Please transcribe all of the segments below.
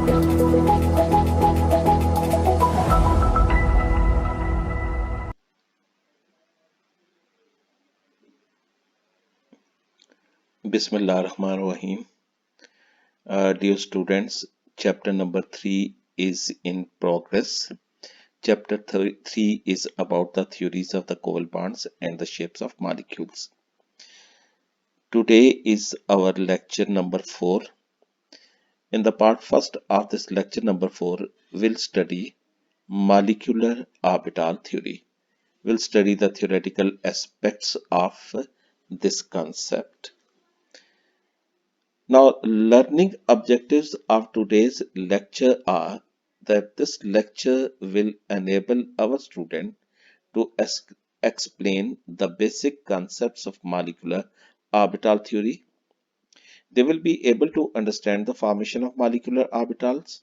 Bismillahirrahmanirrahim. Dear students, chapter number 3 is in progress. Chapter 3 is about the theories of the covalent bonds and the shapes of molecules. Today is our lecture number 4. In the part first of this lecture number 4, we'll study molecular orbital theory. We'll study the theoretical aspects of this concept. Now, learning objectives of today's lecture are that this lecture will enable our student to explain the basic concepts of molecular orbital theory. They will be able to understand the formation of molecular orbitals.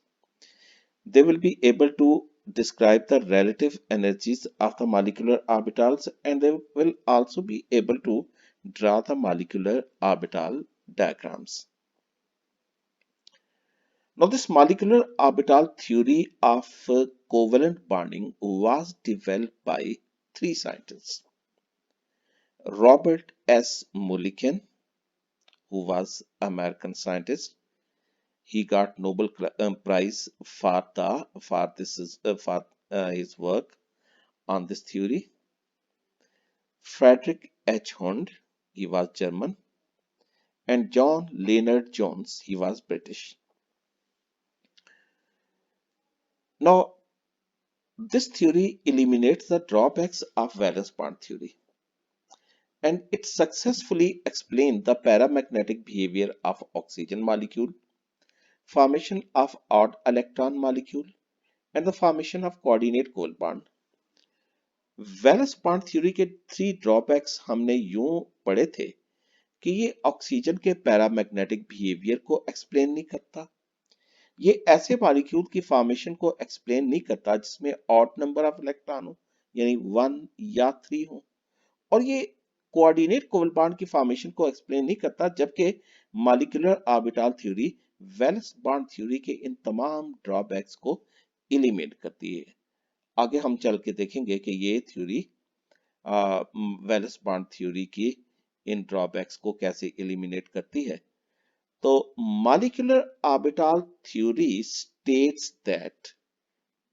They will be able to describe the relative energies of the molecular orbitals, and they will also be able to draw the molecular orbital diagrams. Now, this molecular orbital theory of covalent bonding was developed by three scientists. Robert S. Mulliken, who was an American scientist, he got Nobel Prize for his work on this theory. Frederick H. Hund, he was German, and John Leonard Jones, he was British. Now, this theory eliminates the drawbacks of valence bond theory, and it successfully explained the paramagnetic behavior of oxygen molecule, formation of odd electron molecule, and the formation of coordinate covalent bond. Valence bond theory के 3 drawbacks हमने यूं पढ़े थे कि ये oxygen के paramagnetic behaviour को explain नहीं करता, ये ऐसे मॉलिक्यूल की फॉर्मेशन को एक्सप्लेन नहीं करता जिसमें ऑड नंबर ऑफ इलेक्ट्रॉन हो, यानी 1 या 3 हो, और ये कोऑर्डिनेट कोवलेंट बॉन्ड की फॉर्मेशन को एक्सप्लेन नहीं करता, जबकि molecular orbital theory valence bond theory के इन तमाम ड्रॉबैक्स को एलिमिनेट करती है। आगे हम चल के देखेंगे कि ये थ्योरी वैलेंस बॉन्ड थ्योरी की इन ड्रॉबैक्स को कैसे एलिमिनेट करती है। तो molecular orbital theory states that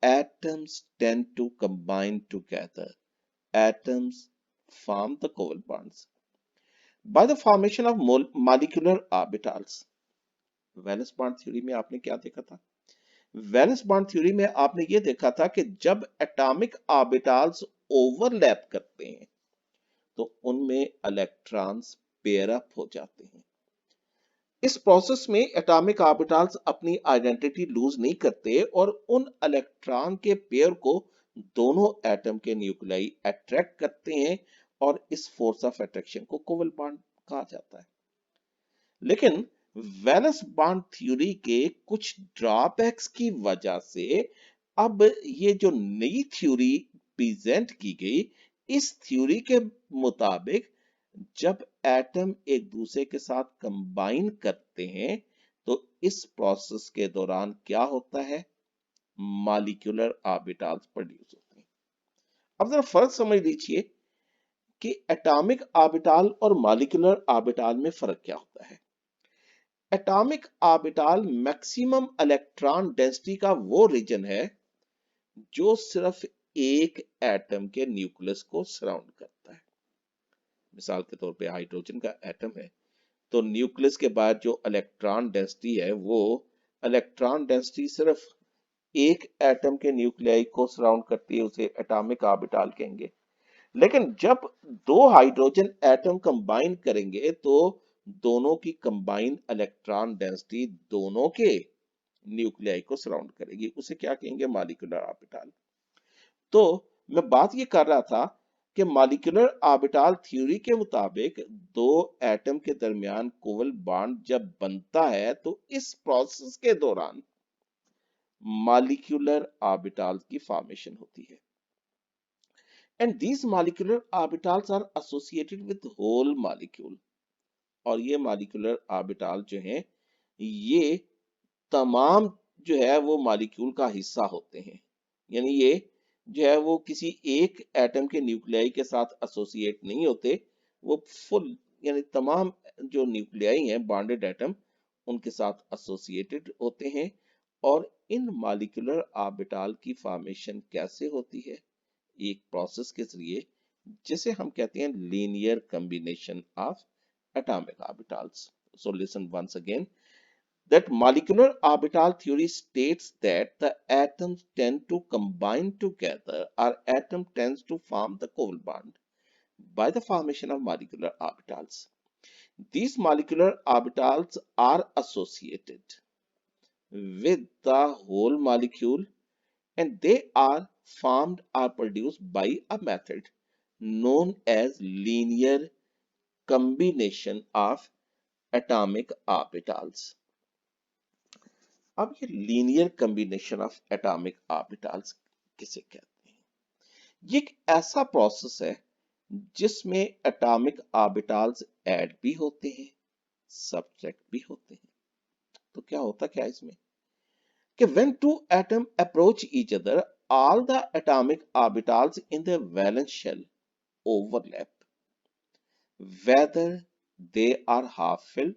atoms tend to combine together. Atoms form the covalent bonds by the formation of molecular orbitals. Valence bond theory में आपने क्या देखा था? वैलेंस बॉन्ड थ्योरी में आपने ये देखा था कि जब एटॉमिक ऑर्बिटल्स ओवरलैप करते हैं तो उनमें इलेक्ट्रॉन्स पेयर अप हो जाते हैं। इस प्रोसेस में एटॉमिक ऑर्बिटल्स अपनी आइडेंटिटी लूज नहीं करते और उन इलेक्ट्रॉन के पेयर को दोनों एटम के न्यूक्लियाई अट्रैक्ट करते हैं और इस फोर्स ऑफ अट्रैक्शन को कोवलेंट बॉन्ड कहा जाता है। लेकिन वैलेंस बॉन्ड थ्योरी के कुछ ड्रॉबैक्स की वजह से अब ये जो नई थ्योरी प्रेजेंट की गई, इस थ्योरी के मुताबिक जब एटम एक दूसरे के साथ कंबाइन करते हैं तो इस प्रोसेस के दौरान क्या होता है? मॉलिक्यूलर ऑर्बिटल्स प्रोड्यूस होते हैं। अब जरा फर्क समझ लीजिए कि एटॉमिक ऑर्बिटल और मॉलिक्यूलर ऑर्बिटल में फर्क क्या होता है। Atomic orbital maximum electron density का वो रीजन है जो सिर्फ एक एटम के न्यूक्लियस को सराउंड करता है। मिसाल के तौर पे हाइड्रोजन का एटम है तो न्यूक्लियस के बाद जो इलेक्ट्रॉन डेंसिटी है वो इलेक्ट्रॉन डेंसिटी सिर्फ एक एटम के न्यूक्लियाई को सराउंड करती है, उसे एटॉमिक ऑर्बिटल कहेंगे। लेकिन जब दो हाइड्रोजन एटम कंबाइन करेंगे तो दोनों की कंबाइन इलेक्ट्रॉन डेंसिटी दोनों के न्यूक्लियाई को सराउंड करेगी, उसे क्या कहेंगे? Molecular orbital. तो मैं बात ये कर रहा था कि मॉलिक्यूलर ऑर्बिटल थ्योरी के मुताबिक दो एटम के दरमियान कोवलेंट बॉन्ड जब बनता है तो इस प्रोसेस के दौरान मॉलिक्यूलर ऑर्बिटल्स की फॉर्मेशन होती है, and these molecular orbitals are associated with whole molecule. और ये मॉलिक्यूलर ऑर्बिटल जो हैं ये तमाम जो है वो मॉलिक्यूल का हिस्सा होते हैं, यानी ये जो है वो किसी एक एटम के न्यूक्लियाई के साथ एसोसिएट नहीं होते, वो फुल यानी तमाम जो न्यूक्लियाई हैं बॉन्डेड एटम उनके साथ एसोसिएटेड होते हैं। और इन मॉलिक्यूलर ऑर्बिटल की फॉर्मेशन कैसे होती है? एक प्रोसेस के जरिए, जिसे हम कहते हैं linear combination of atomic orbitals. So listen once again, that molecular orbital theory states that the atoms tend to combine together or atom tends to form the covalent bond by the formation of molecular orbitals. These molecular orbitals are associated with the whole molecule, and they are formed or produced by a method known as linear combination of atomic orbitals. अब ये linear combination of atomic orbitals किसे कहते हैं? ये एक ऐसा process है जिसमें एटॉमिक ऑर्बिटल्स ऐड भी होते हैं, सब्ट्रैक्ट भी होते हैं। तो क्या होता क्या इसमें कि when two atoms approach each other, all the atomic orbitals in the valence shell overlap, whether they are half filled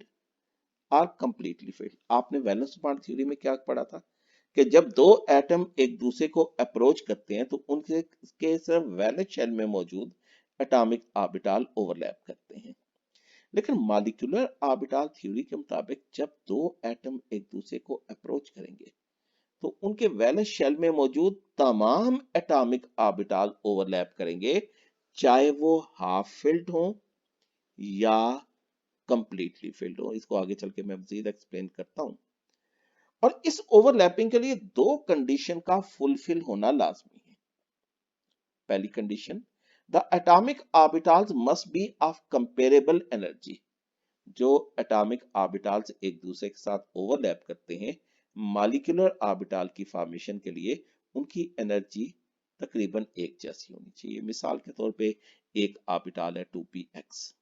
or completely filled. आपने वैलेंस बॉन्ड थ्योरी में क्या पढ़ा था कि जब दो एटम एक दूसरे को अप्रोच करते हैं तो उनके के सिर्फ वैलेंस शेल में मौजूद एटॉमिक ऑर्बिटल ओवरलैप करते हैं। लेकिन मॉलिक्यूलर ऑर्बिटल थ्योरी के मुताबिक जब दो एटम एक दूसरे को अप्रोच करेंगे तो उनके वैलेंस शेल में मौजूद तमाम एटॉमिक ऑर्बिटल ओवरलैप करेंगे, चाहे वो हाफ फिल्ड हो या कंप्लीटली फिल्ड हो। इसको आगे चल के मैं मजीद एक्सप्लेन करता हूं। और इस ओवरलैपिंग के लिए दो कंडीशन का फुलफिल होना लाजमी है। पहली condition, the atomic orbitals must be of comparable energy. जो एटॉमिक ऑर्बिटल्स एक दूसरे के साथ ओवरलैप करते हैं, मॉलिक्यूलर ऑर्बिटल की फॉर्मेशन के लिए उनकी एनर्जी तकरीबन एक जैसी होनी चाहिए। मिसाल के तौर पे एक ऑर्बिटल है 2px।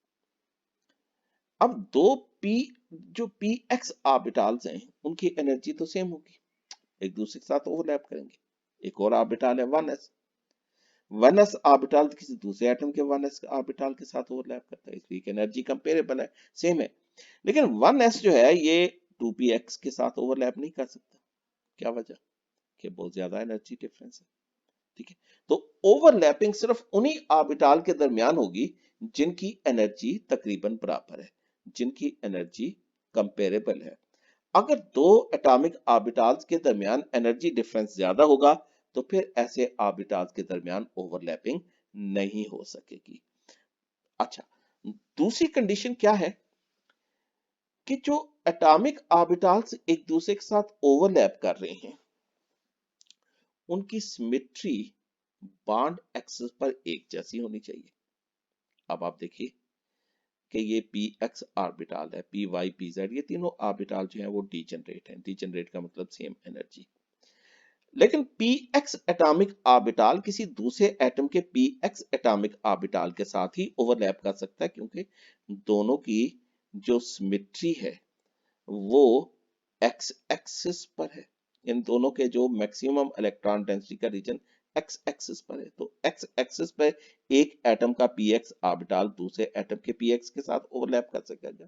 अब दो p जो px ऑर्बिटल्स हैं उनकी एनर्जी तो सेम होगी, एक दूसरे के साथ ओवरलैप करेंगे। एक और ऑर्बिटल है 1s। 1s ऑर्बिटल किसी दूसरे एटम के 1s ऑर्बिटल के साथ ओवरलैप करता है, इसलिए एनर्जी कंपेरेबल है, सेम है। लेकिन 1s जो है ये 2px के साथ ओवरलैप नहीं कर सकता। क्या वजह? कि बहुत ज्यादा एनर्जी डिफरेंस है। ठीक है, तो ओवरलैपिंग सिर्फ उन्हीं ऑर्बिटल के दरमियान होगी जिनकी एनर्जी तकरीबन बराबर है, जिनकी एनर्जी कंपेरेबल है। अगर दो एटॉमिक ऑर्बिटल्स के दरमियान एनर्जी डिफरेंस ज्यादा होगा तो फिर ऐसे ऑर्बिटल्स के दरमियान ओवरलैपिंग नहीं हो सकेगी। अच्छा, दूसरी कंडीशन क्या है कि जो एटॉमिक ऑर्बिटल्स एक दूसरे के साथ ओवरलैप कर रहे हैं उनकी सिमेट्री बॉन्ड एक्सिस पर एक जैसी होनी चाहिए। अब आप देखिए कि ये px ऑर्बिटल है, py pz, ये तीनों ऑर्बिटल जो है वो डीजेनरेट हैं। डीजेनरेट का मतलब सेम एनर्जी। लेकिन px एटॉमिक ऑर्बिटल किसी दूसरे एटम के px एटॉमिक ऑर्बिटल के साथ ही ओवरलैप कर सकता है, क्योंकि दोनों की जो सिमेट्री है वो x एक्सिस पर है। इन दोनों के जो मैक्सिमम इलेक्ट्रॉन डेंसिटी का रीजन x एक्सिस पर है, तो x एक्सिस पर एक एटम का px ऑर्बिटल दूसरे एटम के px के साथ ओवरलैप कर सकेगा।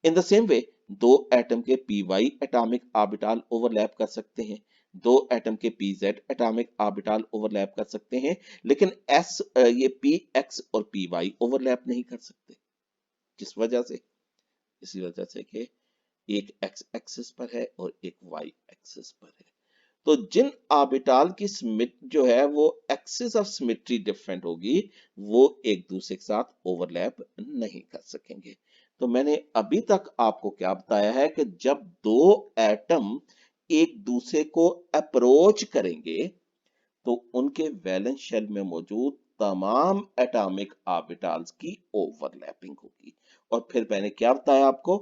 इन द सेम वे दो एटम के py एटॉमिक ऑर्बिटल ओवरलैप कर सकते हैं, दो एटम के pz एटॉमिक ऑर्बिटल ओवरलैप कर सकते हैं, लेकिन ये px और py ओवरलैप नहीं कर सकते। किस वजह से? इसी वजह से कि एक x एक्सिस पर है और एक y एक्सिस पर है। तो जिन ऑर्बिटल की जो है वो एक्सिस ऑफ सिमेट्री डिफरेंट होगी, वो एक दूसरे के साथ ओवरलैप नहीं कर सकेंगे। तो मैंने अभी तक आपको क्या बताया है कि जब दो एटम एक दूसरे को अप्रोच करेंगे तो उनके वैलेंस शेल में मौजूद तमाम एटॉमिक ऑर्बिटल्स की ओवरलैपिंग होगी। और फिर मैंने क्या बताया आपको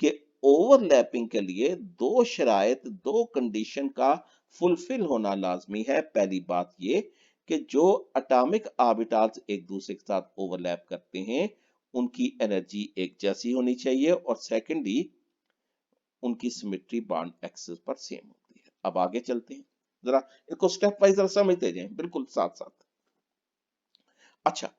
कि ओवरलैपिंग के लिए दो शराइत, दो कंडीशन का फुलफिल होना लाजमी है। पहली बात ये कि जो एटॉमिक ऑर्बिटल्स एक दूसरे के साथ ओवरलैप करते हैं उनकी एनर्जी एक जैसी होनी चाहिए, और सेकेंडली उनकी सिमेट्री बॉन्ड एक्सिस पर सेम होती है। अब आगे चलते हैं, जरा इसको स्टेप वाइज जरा समझते जाएं, बिल्कुल साथ साथ। अच्छा,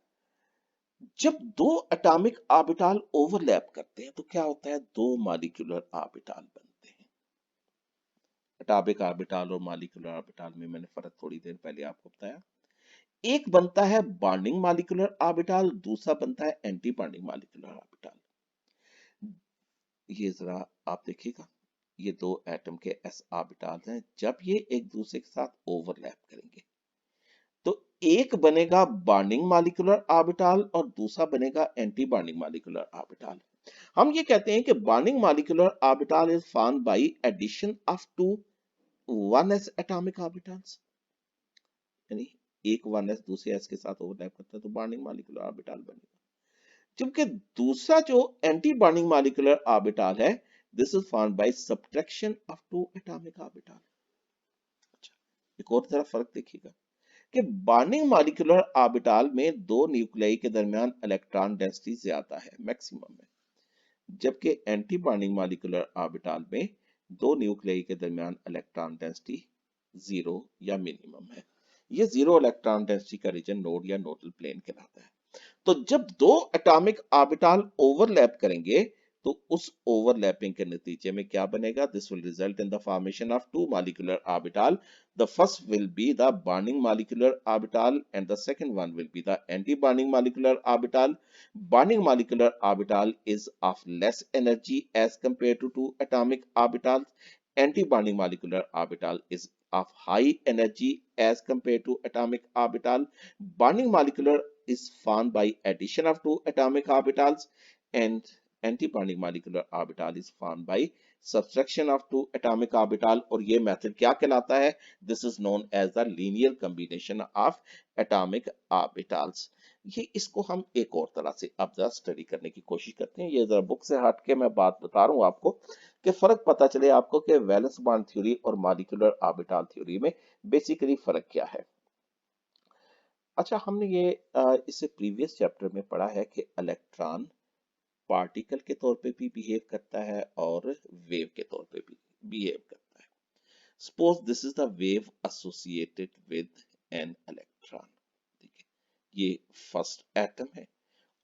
जब दो एटॉमिक ऑर्बिटल ओवरलैप करते हैं तो क्या होता है, दो मॉलिक्यूलर ऑर्बिटल बनते हैं। एटॉमिक ऑर्बिटल और मॉलिक्यूलर ऑर्बिटल में मैंने फर्क थोड़ी देर पहले आपको बताया। एक बनता है बॉन्डिंग मॉलिक्यूलर ऑर्बिटल, दूसरा बनता है एंटी बॉन्डिंग मॉलिक्यूलर ऑर्बिटल। ये जरा आप देखिएगा, ये दो एटम के s ऑर्बिटल हैं, जब ये एक दूसरे के साथ ओवरलैप करेंगे तो एक बनेगा बॉन्डिंग मॉलिक्यूलर ऑर्बिटल और दूसरा बनेगा एंटी बॉन्डिंग मॉलिक्यूलर ऑर्बिटल। हम ये कहते हैं कि bonding molecular orbital is formed by addition of two 1s atomic orbitals, यानी एक 1s दूसरे s के साथ ओवरलैप करता है तो बॉन्डिंग मॉलिक्यूलर ऑर्बिटल बनेगा। जबकि दूसरा जो एंटी बॉन्डिंग मॉलिक्यूलर ऑर्बिटल है, this is formed by subtraction of two atomic orbital. अच्छा, एक और जरा फर्क देखिएगा कि बॉन्डिंग मॉलिक्यूलर ऑर्बिटल में दो न्यूक्लियाई के दरमियान इलेक्ट्रॉन डेंसिटी ज्यादा है, मैक्सिमम है, जबकि एंटी बॉन्डिंग मॉलिक्यूलर ऑर्बिटल में दो न्यूक्लियाई के दरमियान इलेक्ट्रॉन डेंसिटी जीरो या मिनिमम है। ये जीरो इलेक्ट्रॉन डेंसिटी का रीजन नोड या नोडल प्लेन कहलाता है। तो जब दो एटॉमिक ऑर्बिटल ओवरलैप करेंगे तो उस ओवरलैपिंग के नतीजे में क्या बनेगा, this will result in the formation of two molecular orbital. The first will be the bonding molecular orbital and the second one will be the anti bonding molecular orbital. Bonding molecular orbital is of less energy as compared to two atomic orbitals. Anti-bonding molecular orbital is of high energy as compared to atomic orbital. Bonding molecular is formed by addition of two atomic orbitals, and anti-bonding molecular orbital is formed by subtraction of two atomic orbital। और ये method क्या कहलाता है, this is known as the linear combination of atomic orbitals. ये इसको हम एक और तरह से अब जरा स्टडी करने की कोशिश करते हैं। ये जरा बुक से हट के मैं बात बता रहा हूँ आपको कि फर्क पता चले आपको कि वैलेंस बॉन्ड थ्योरी और मॉलिक्यूलर ऑर्बिटल थ्योरी में बेसिकली फर्क क्या है। अच्छा, हमने ये इससे प्रीवियस चैप्टर में पढ़ा है कि इलेक्ट्रॉन पार्टिकल के तौर पे भी बिहेव करता है और वेव के तौर पे भी बिहेव करता है। Suppose this is the wave associated with an electron. ये फर्स्ट एटम है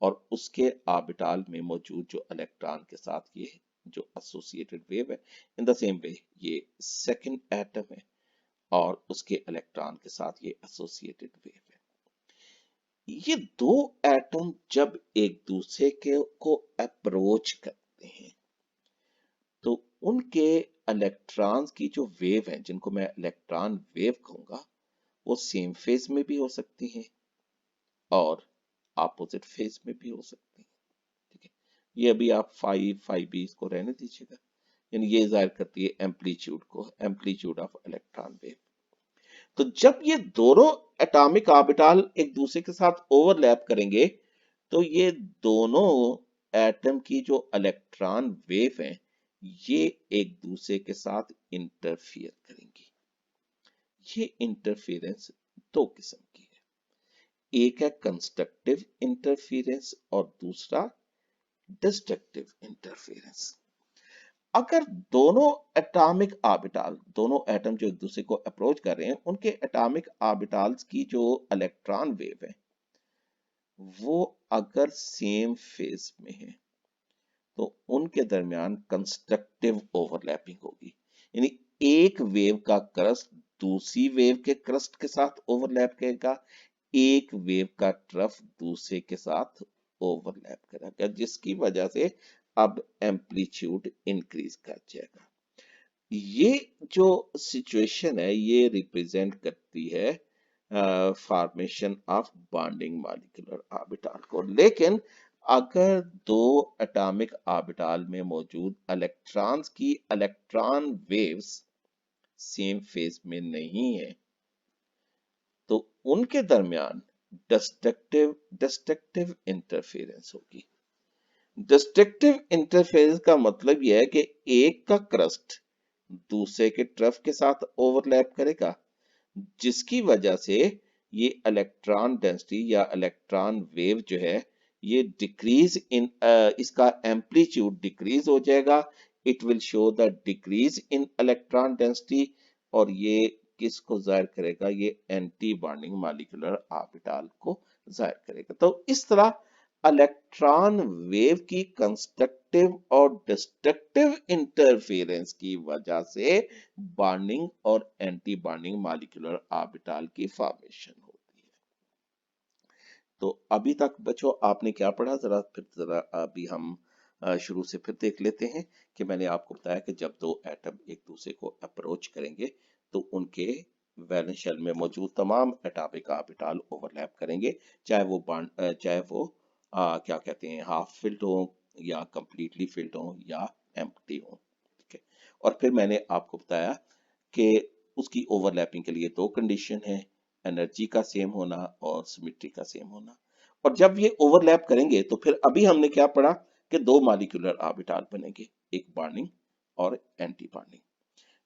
और उसके ऑर्बिटल में मौजूद जो इलेक्ट्रॉन के साथ ये जो एसोसिएटेड वेव है, इन द सेम वे ये सेकंड एटम है और उसके इलेक्ट्रॉन के साथ ये एसोसिएटेड वेव है। ये दो एटम जब एक दूसरे को अप्रोच करते हैं तो उनके इलेक्ट्रॉन्स की जो वेव है, जिनको मैं इलेक्ट्रॉन वेव कहूंगा, वो सेम फेज में भी हो सकती हैं और ऑपोजिट फेज में भी हो सकती हैं। ठीक है, ये अभी आप 5b इसको रहने दीजिएगा, यानी ये जाहिर करती है एम्पलीट्यूड को, एम्पलीट्यूड ऑफ इलेक्ट्रॉन वेव। तो जब ये दोनों एटॉमिक ऑर्बिटल एक दूसरे के साथ ओवरलैप करेंगे तो ये दोनों एटम की जो इलेक्ट्रॉन वेव हैं, ये एक दूसरे के साथ इंटरफियर करेंगी। ये इंटरफेरेंस दो किस्म की है, एक है कंस्ट्रक्टिव इंटरफेरेंस और दूसरा डिस्ट्रक्टिव इंटरफेरेंस। अगर दोनों एटॉमिक ऑर्बिटल, दोनों एटम जो एक दूसरे को अप्रोच कर रहे हैं, उनके एटॉमिक ऑर्बिटल्स की जो इलेक्ट्रॉन वेव है वो अगर सेम फेज में है तो उनके दरमियान कंस्ट्रक्टिव ओवरलैपिंग होगी, यानी एक वेव का क्रस्ट दूसरी वेव के क्रस्ट के साथ ओवरलैप करेगा, एक वेव का ट्रफ दूसरे के साथ ओवरलैप करेगा, जिसकी वजह से अब एम्पलीट्यूड इंक्रीज कर जाएगा। ये जो सिचुएशन है ये रिप्रेजेंट करती है formation of bonding molecular orbital को। लेकिन अगर दो एटॉमिक ऑर्बिटल में मौजूद इलेक्ट्रॉन्स की इलेक्ट्रॉन वेव्स सेम फेज में नहीं है तो उनके दरमियान डिस्ट्रक्टिव इंटरफेरेंस होगी। डिस्ट्रक्टिव इंटरफेरेंस का मतलब यह है कि एक का क्रस्ट दूसरे के ट्रफ के साथ ओवरलैप करेगा, जिसकी वजह से ये इलेक्ट्रॉन डेंसिटी या इलेक्ट्रॉन वेव जो है ये डिक्रीज इन इसका एम्पलीट्यूड डिक्रीज हो जाएगा। It will show the decrease in electron density और ये किसको जाहिर करेगा, ये एंटी बॉन्डिंग मॉलिक्यूलर ऑर्बिटल को जाहिर करेगा। तो इस तरह इलेक्ट्रॉन वेव की कंस्ट्रक्टिव और डिस्ट्रक्टिव इंटरफेरेंस की वजह से बॉन्डिंग और एंटी बॉन्डिंग मॉलिक्यूलर ऑर्बिटल की फॉर्मेशन होती है। तो अभी तक बच्चों आपने क्या पढ़ा, जरा अभी हम शुरू से फिर देख लेते हैं कि मैंने आपको बताया कि जब दो एटम एक दूसरे को अप्रोच करेंगे तो उनके वैलेंस शेल में मौजूद तमाम एटॉमिक ऑर्बिटल ओवरलैप करेंगे, चाहे वो क्या कहते हैं हाफ फिल्ड हो या कंप्लीटली फिल्ड हो या एम्प्टी हो। ठीक है, और फिर मैंने आपको बताया कि उसकी ओवरलैपिंग के लिए दो कंडीशन है, एनर्जी का सेम होना और सिमेट्री का सेम होना। और जब ये ओवरलैप करेंगे तो फिर अभी हमने क्या पढ़ा कि दो मॉलिक्यूलर ऑर्बिटल बनेंगे, एक बॉन्डिंग और एंटी बॉन्डिंग।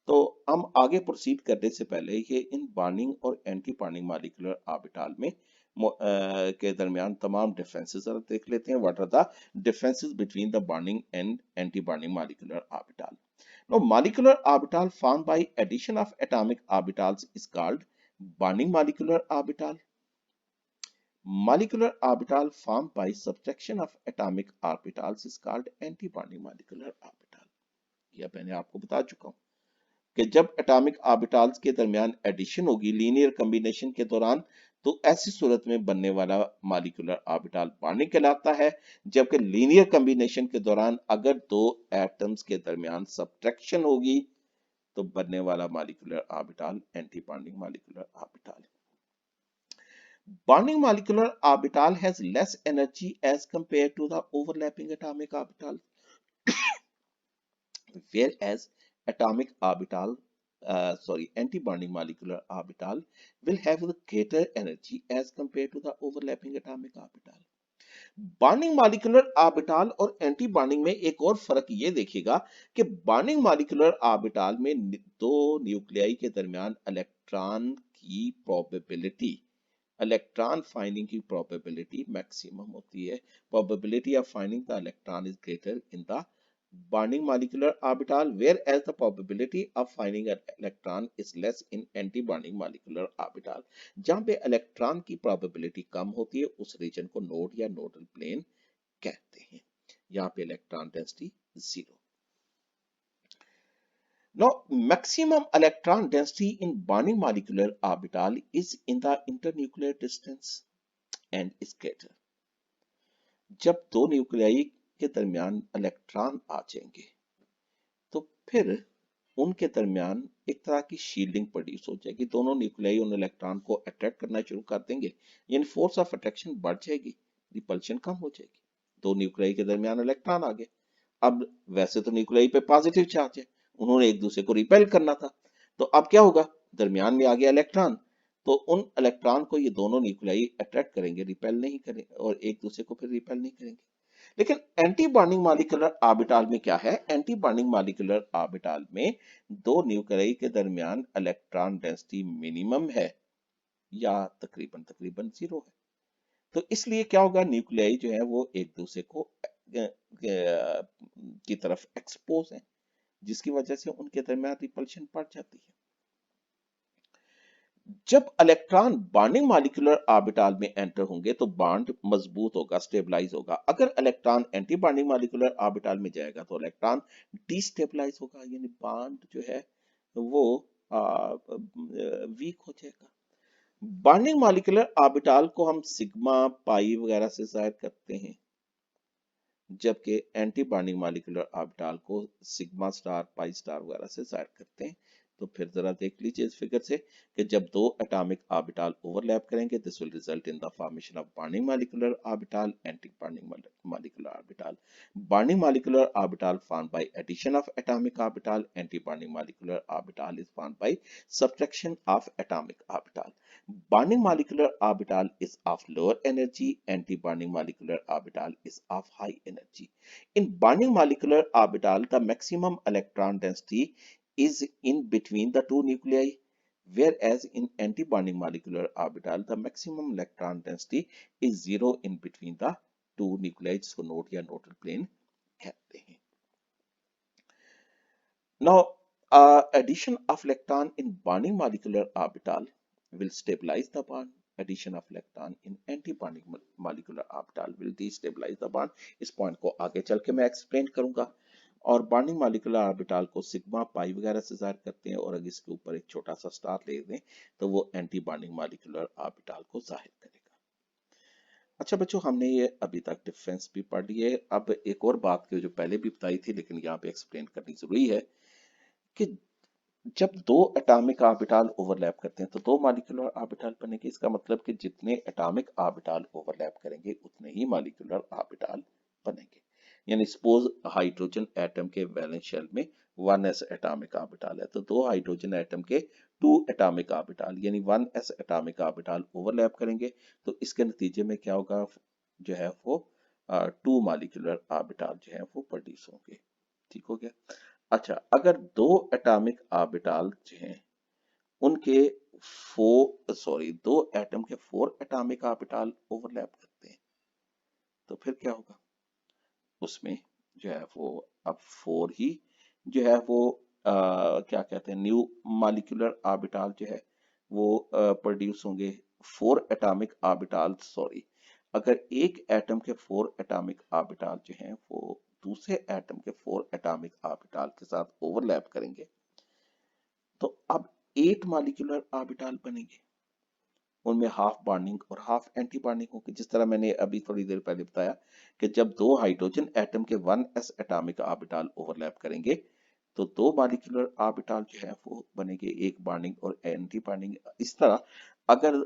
तो हम आगे प्रोसीड करने से पहले ये इन बॉन्डिंग और एंटी बॉन्डिंग मॉलिक्यूलर ऑर्बिटल में के दरमियान तमाम डिफरेंसेस जरा देख लेते हैं। What are the differences between the bonding and anti bonding molecular orbital? Now, molecular orbital formed by addition of atomic orbitals is called bonding molecular orbital. Molecular orbital formed by subtraction of atomic orbitals is called anti-bonding molecular orbital. यह मैंने आपको बता चुका हूं कि जब atomic orbitals के दरमियान एडिशन होगी लीनियर कॉम्बिनेशन के दौरान, तो ऐसी सूरत में बनने वाला मॉलिक्यूलर ऑर्बिटल बॉन्डिंग कहलाता है, जबकि लीनियर कॉम्बिनेशन के दौरान अगर दो एटम्स के दरमियान सब्ट्रैक्शन होगी तो बनने वाला molecular orbital anti bonding molecular orbital. Bonding molecular orbital has less energy as compared to the overlapping atomic orbital, whereas atomic orbital anti-bonding molecular orbital will have the greater energy as compared to the overlapping atomic orbital. Bonding molecular orbital और anti bonding में एक और फर्क ये देखिएगा कि bonding molecular orbital में दो न्यूक्लियाई के दरमियान इलेक्ट्रॉन फाइंडिंग की प्रोबेबिलिटी मैक्सिमम होती है। Probability of finding the electron is greater in the bonding molecular orbital, whereas the probability of finding an electron is less in anti-bonding molecular orbital. जहां पे electron की probability कम होती है उस reason को नोड या नोडल प्लेन कहते हैं। यहाँ पे electron density 0। Now, maximum electron density in bonding molecular orbital is in the internuclear distance and is greater. जब दो न्यूक्लियाई के दरमियान इलेक्ट्रॉन आ जाएंगे तो फिर उनके दरमियान एक तरह की शील्डिंग प्रोड्यूस हो जाएगी, दोनों न्यूक्लियाई उन इलेक्ट्रॉन को अट्रैक्ट करना शुरू कर देंगे, यानी फोर्स ऑफ अट्रैक्शन बढ़ जाएगी, रिपल्शन कम हो जाएगी। दो न्यूक्लियाई के दरमियान इलेक्ट्रॉन आ गए, अब वैसे तो न्यूक्लियाई पे पॉजिटिव चार्ज है, उन्होंने एक दूसरे को रिपेल करना था, तो अब क्या होगा, दरमियान में आ गया इलेक्ट्रॉन, तो उन इलेक्ट्रॉन को ये दोनों न्यूक्लियाई अट्रैक्ट करेंगे, रिपेल नहीं करेंगे और एक दूसरे को फिर रिपेल नहीं करेंगे। लेकिन एंटी बॉन्डिंग मॉलिक्यूलर ऑर्बिटल में क्या है, एंटी बॉन्डिंग मॉलिक्यूलर ऑर्बिटल में दो न्यूक्लियाई के दरमियान इलेक्ट्रॉन डेंसिटी मिनिमम है या तकरीबन तकरीबन 0 है। तो इसलिए क्या होगा, न्यूक्लियाई जो है वो एक दूसरे को की तरफ एक्सपोज है, जिसकी वजह से उनके दरमियान रिपल्शन बढ़ जाती है। जब इलेक्ट्रॉन बॉन्डिंग मॉलिक्यूलर ऑर्बिटल में एंटर होंगे तो बॉन्ड मजबूत होगा, स्टेबलाइज होगा। अगर electron anti bonding molecular orbital में जाएगा तो इलेक्ट्रॉन डिस्टेबलाइज होगा, यानी बॉन्ड जो है वो वीक हो जाएगा। बॉन्डिंग मॉलिक्यूलर ऑर्बिटल को हम सिग्मा पाई वगैरह से जाहिर करते हैं, जबकि एंटी बॉन्डिंग मॉलिक्यूलर ऑर्बिटल को सिग्मा स्टार पाई स्टार वगैरह से जाहिर करते हैं। तो फिर जरा देख लीजिए इस फिगर से कि जब दो एटॉमिक ऑर्बिटल ओवरलैप करेंगे this will result in the formation of bonding molecular orbital, anti bonding molecular orbital. Bonding molecular orbital formed by addition of atomic orbital, anti bonding molecular orbital is formed by subtraction of atomic orbital. Bonding molecular orbital is of lower energy, anti-bonding molecular orbital is of high energy. In bonding molecular orbital, the maximum electron density is in between the two nuclei, whereas in anti-bonding molecular orbital, the maximum electron density is 0 in between the two nuclei, जिसको node या nodal plane कहते हैं। Now, Addition of electron in bonding molecular orbital will stabilize the bond. Addition of electron in anti-bonding molecular orbital will destabilize the bond. इस point को आगे चल के मैं एक्सप्लेन करूंगा। और बॉन्डिंग मॉलिक्यूलर ऑर्बिटल को सिग्मा पाई वगैरह से जाहिर करते हैं, और अगर इसके ऊपर एक छोटा सा स्टार ले दें तो वो एंटी बॉन्डिंग मॉलिक्यूलर ऑर्बिटल को जाहिर करेगा। अच्छा बच्चों, हमने ये अभी तक डिफरेंस भी पढ़ ली है। अब एक और बात की जो पहले भी बताई थी लेकिन यहाँ पे एक्सप्लेन करनी जरूरी है कि जब दो एटॉमिक ऑर्बिटल ओवरलैप करते हैं तो दो मॉलिक्यूलर ऑर्बिटल बनेंगे। इसका मतलब कि जितने एटॉमिक ऑर्बिटल ओवरलैप करेंगे उतने ही मॉलिक्यूलर ऑर्बिटल बनेंगे। यानी सपोज हाइड्रोजन एटम के वैलेंस शेल में 1s एटॉमिक ऑर्बिटल है, तो दो हाइड्रोजन एटम के 2 एटॉमिक ऑर्बिटल यानी 1s एटॉमिक ऑर्बिटल ओवरलैप करेंगे, तो इसके नतीजे में क्या होगा, जो है वो 2 मॉलिक्यूलर ऑर्बिटल जो है वो प्रोड्यूस होंगे। ठीक हो गया। अच्छा, अगर दो एटॉमिक ऑर्बिटल जो हैं उनके दो एटम के 4 एटॉमिक ऑर्बिटल ओवरलैप करते हैं, तो फिर क्या होगा, उसमें जो है वो अब 4 ही जो है वो क्या कहते हैं न्यू मॉलिक्यूलर ऑर्बिटल जो है वो प्रोड्यूस होंगे। 4 एटॉमिक ऑर्बिटल अगर एक एटम के 4 एटॉमिक ऑर्बिटल जो हैं वो दूसरे एटम के 4 एटॉमिक ऑर्बिटल के साथ ओवरलैप करेंगे, तो अब 8 मॉलिक्यूलर ऑर्बिटल बनेंगे। उनमें हाफ बॉन्डिंग और हाफ एंटी बॉन्डिंग होगी। जिस तरह मैंने अभी थोड़ी देर पहले बताया कि जब दो हाइड्रोजन एटम के 1s एटॉमिक ऑर्बिटल ओवरलैप करेंगे तो दो मॉलिक्यूलर ऑर्बिटल जो है वो बनेंगे, एक बॉन्डिंग और एंटी बॉन्डिंग। इस तरह अगर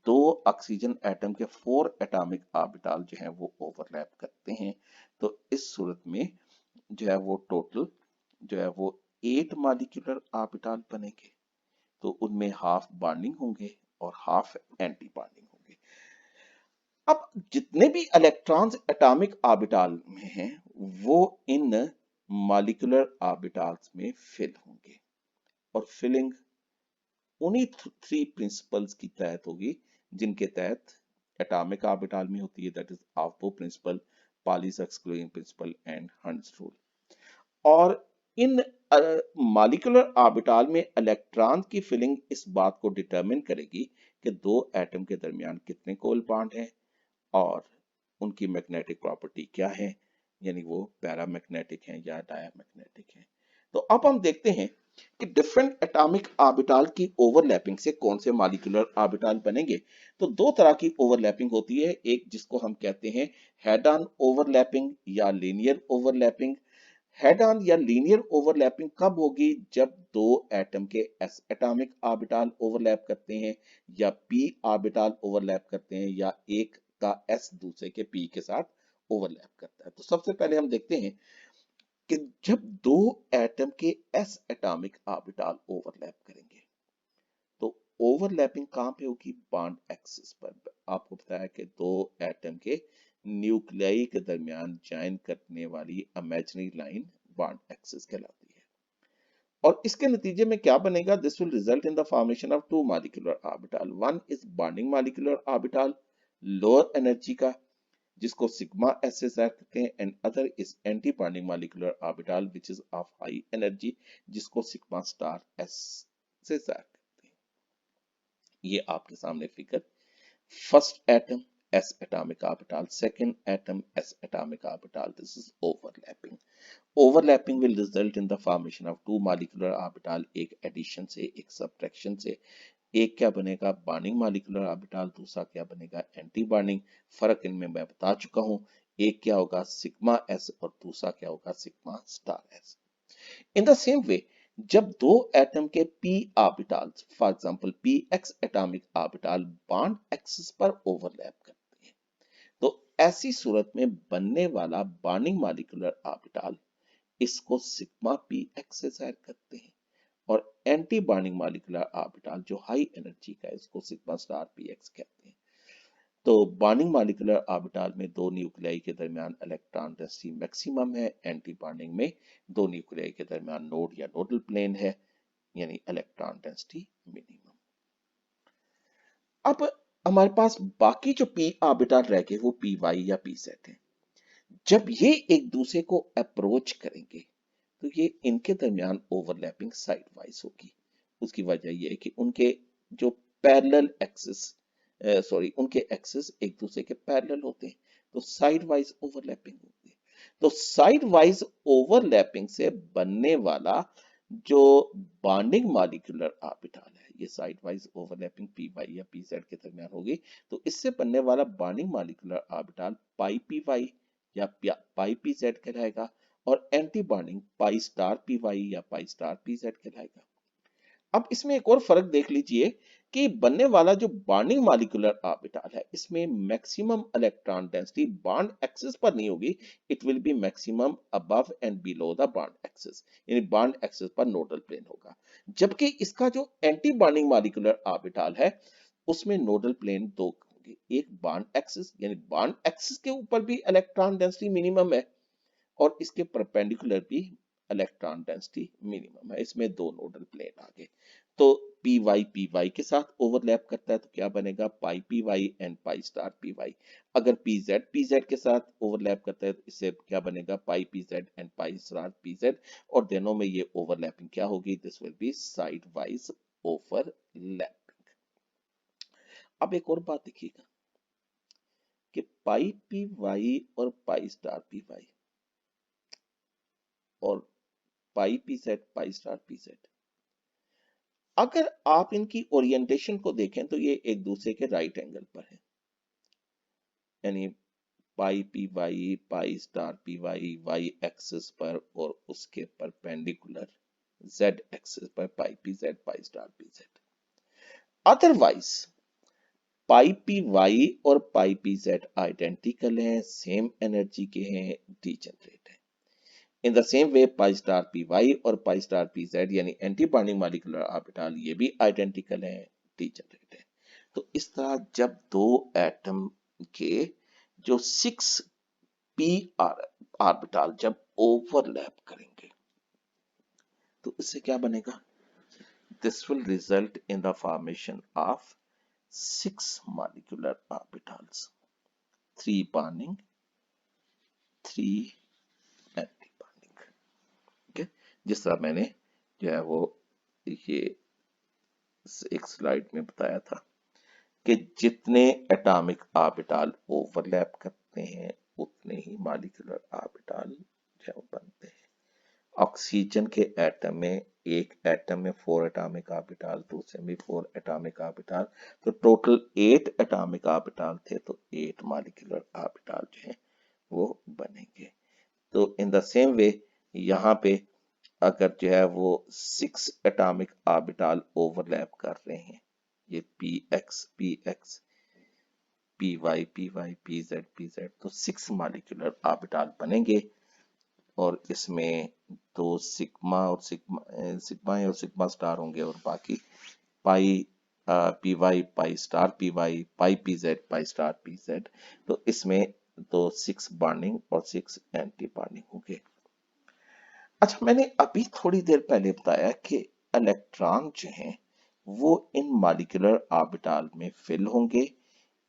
दो ऑक्सीजन एटम के 4 एटॉमिक ऑर्बिटल जो है वो ओवरलैप करते हैं तो इस सूरत में जो है वो टोटल जो है वो 8 मॉलिक्यूलर ऑर्बिटल बनेंगे। तो उनमें हाफ बॉन्डिंग होंगे और हाफ एंटी बॉन्डिंग होंगे। अब जितने भी इलेक्ट्रॉन्स एटॉमिक ऑर्बिटल में हैं वो इन मॉलिक्यूलर ऑर्बिटल्स में फिल होंगे, और फिलिंग उन्हीं 3 प्रिंसिपल्स की तहत होगी जिनके तहत एटॉमिक ऑर्बिटल में होती है, that is aufbau principle, Pauli's exclusion principle and Hund's rule. और इन मॉलिक्यूलर ऑर्बिटल में इलेक्ट्रॉन की फिलिंग इस बात को डिटरमिन करेगी कि दो एटम के दरमियान कितने कोवलेंट बॉन्ड हैं और उनकी मैग्नेटिक प्रॉपर्टी क्या है, यानी वो पैरामैग्नेटिक हैं या डायमैग्नेटिक हैं। तो अब हम देखते हैं कि डिफरेंट एटॉमिक ऑर्बिटल की ओवरलैपिंग से कौन से मॉलिक्यूलर ऑर्बिटल बनेंगे। तो दो तरह की ओवरलैपिंग होती है, एक जिसको हम कहते हैं हेड ऑन ओवरलैपिंग या लीनियर ओवरलैपिंग। हेड ऑन या लीनियर ओवरलैपिंग कब होगी, जब दो एटम के s एटॉमिक ऑर्बिटल ओवरलैप करते हैं या p ऑर्बिटल ओवरलैप करते हैं या एक का s दूसरे के p के साथ ओवरलैप करता है। तो सबसे पहले हम देखते हैं कि जब दो एटम के s एटॉमिक ऑर्बिटल ओवरलैप करेंगे तो ओवरलैपिंग कहां पे होगी, बॉन्ड एक्सिस पर। आपको बताया कि दो एटम के न्यूक्लियाई के दरमियान ज्वाइन करने वाली इमेजिनरी लाइन बॉन्ड एक्सिस कहलाती है। और इसके नतीजे में क्या बनेगा, this will result in the formation of 2 molecular orbital. One is bonding molecular orbital lower energy का जिसको सिग्मा एस से जाहिर करते हैं, and other is anti bonding molecular orbital which is of high energy जिसको सिग्मा स्टार एस से जाहिर करते हैं। ये आपके सामने figure, first atom s atomic orbital, second atom s atomic orbital, this is overlapping. Overlapping will result in the formation of two molecular orbital, एक addition से एक subtraction से। एक क्या बनेगा बॉन्डिंग मॉलिक्यूलर ऑर्बिटल, दूसरा क्या बनेगा एंटी बॉन्डिंग। फर्क इनमें मैं बता चुका हूं, एक क्या होगा सिग्मा एस और दूसरा क्या होगा sigma star S. In the same वे जब दो एटम के p orbitals for example px atomic orbital bond axis पर ओवरलैप करते हैं तो ऐसी सूरत में बनने वाला बॉन्डिंग मॉलिक्यूलर ऑर्बिटल इसको सिग्मा px से जाहिर करते हैं, और एंटी बॉन्डिंग मॉलिक्यूलर ऑर्बिटल जो हाई एनर्जी का है इसको सिग्मा स्टार px कहते हैं। तो बॉन्डिंग मॉलिक्यूलर ऑर्बिटल में दो न्यूक्लियाई के दरमियान इलेक्ट्रॉन डेंसिटी मैक्सिमम है, एंटी बॉन्डिंग में दो न्यूक्लियाई के दरमियान नोड या नोडल प्लेन है, यानी इलेक्ट्रॉन डेंसिटी मिनिमम। अब हमारे पास बाकी जो p ऑर्बिटल रह गए वो py या pz है। जब ये एक दूसरे को अप्रोच करेंगे तो ये इनके दरमियान ओवरलैपिंग साइड वाइज होगी। उसकी वजह ये है कि उनके जो पैरेलल एक्सिस उनके एक्सिस एक दूसरे के पैरेलल होते हैं, तो साइड वाइज ओवरलैपिंग होती है। तो साइड वाइज ओवरलैपिंग से बनने वाला जो बॉन्डिंग मॉलिक्यूलर ऑर्बिटल है, ये side wise overlapping p y या पी जेड के दरमियान होगी, तो इससे बनने वाला bonding molecular orbital pi p y या पाई पी जेड कहलाएगा, और anti bonding pi star p y या पाई स्टार पी जेड कहलाएगा। अब इसमें एक और फर्क देख लीजिए कि बनने वाला जो बॉन्डिंग मॉलिक्यूलर ऑर्बिटल है, इसमें maximum electron density bond axis पर नहीं होगी, it will be maximum above and below the bond axis, यानी बॉन्ड एक्सिस पर नोडल प्लेन होगा। जबकि इसका जो एंटी बॉन्डिंग मॉलिक्यूलर ऑर्बिटल है, उसमें नोडल प्लेन दो होंगे, एक बॉन्ड एक्सिस, यानी बॉन्ड एक्सिस के ऊपर भी इलेक्ट्रॉन डेंसिटी मिनिमम है, और इसके परपेंडिकुलर भी इलेक्ट्रॉन डेंसिटी मिनिमम है। इसमें दो नोडल प्लेन आ गए। तो पी वाई के साथ ओवरलैप करता है, तो क्या बनेगा, pi p y and pi star p y. अगर पी जेड के साथ ओवरलैप करता है, तो इससे क्या बनेगा, pi p z and pi star p z, और दोनों में ये ओवरलैपिंग क्या होगी, this will be side wise overlapping. अब एक और बात देखिएगा कि पाई पी वाई और पाई स्टार पी वाई और pi p z pi star p z, अगर आप इनकी ओरिएंटेशन को देखें तो ये एक दूसरे के राइट एंगल पर है, यानी pi p y pi star p y y axis पर और उसके परपेंडिकुलर जेड एक्सिस पर pi p z pi star p z. Otherwise pi p y और पाई पी जेड आइडेंटिकल हैं, सेम एनर्जी के हैं, डीजेनरेट है। In the same way pi star p y और पाई स्टार पी जेड यानी anti bonding molecular orbital, ये भी identical है, डीजेनरेट है। तो इस तरह जब दो एटम के जो 6 पी ऑर्बिटल जब ओवरलैप करेंगे, तो इससे क्या बनेगा, this will result in the formation of 6 molecular orbitals, 3 bonding 3 anti bonding. ठीक है, जिस तरह मैंने जो है वो ये एक स्लाइड में बताया था कि जितने एटॉमिक ऑर्बिटल ओवरलैप करते हैं, उतने ही मॉलिक्यूलर ऑर्बिटल जो है वो बनते हैं। ऑक्सीजन के एटम में, एक एटम में 4 एटॉमिक ऑर्बिटल, दूसरे में 4 एटॉमिक ऑर्बिटल, तो टोटल 8 एटॉमिक ऑर्बिटल थे, तो 8 मॉलिक्यूलर ऑर्बिटल जो है वो बनेंगे। तो इन द सेम वे यहाँ पे अगर जो है वो 6 एटॉमिक ऑर्बिटल ओवरलैप कर रहे हैं, ये p x p y p z, तो 6 मॉलिक्यूलर ऑर्बिटल बनेंगे, और इसमें दो सिग्मा और सिग्मा स्टार होंगे, और बाकी pi p y pi star p y pi p z pi star p z. तो इसमें तो 6 बॉन्डिंग और 6 एंटी बॉन्डिंग होंगे। अच्छा, मैंने अभी थोड़ी देर पहले बताया कि इलेक्ट्रॉन जो हैं वो इन मॉलिक्यूलर ऑर्बिटल में फिल होंगे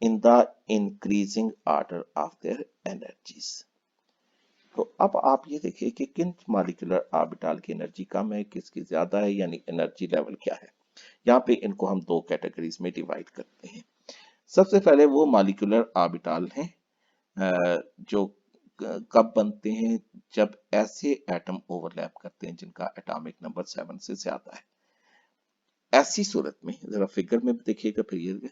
in the increasing order of their energies. तो अब आप ये देखिए कि किन मॉलिक्यूलर ऑर्बिटल की एनर्जी कम है, किसकी ज्यादा है, यानी एनर्जी लेवल क्या है। यहाँ पे इनको हम दो कैटेगरीज में डिवाइड करते हैं। सबसे पहले वो मॉलिक्यूलर ऑर्बिटल हैं जो कब बनते हैं, जब ऐसे एटम ओवरलैप करते हैं जिनका एटॉमिक नंबर 7 से ज्यादा है। ऐसी सूरत में जरा फिगर में देखिएगा, फिर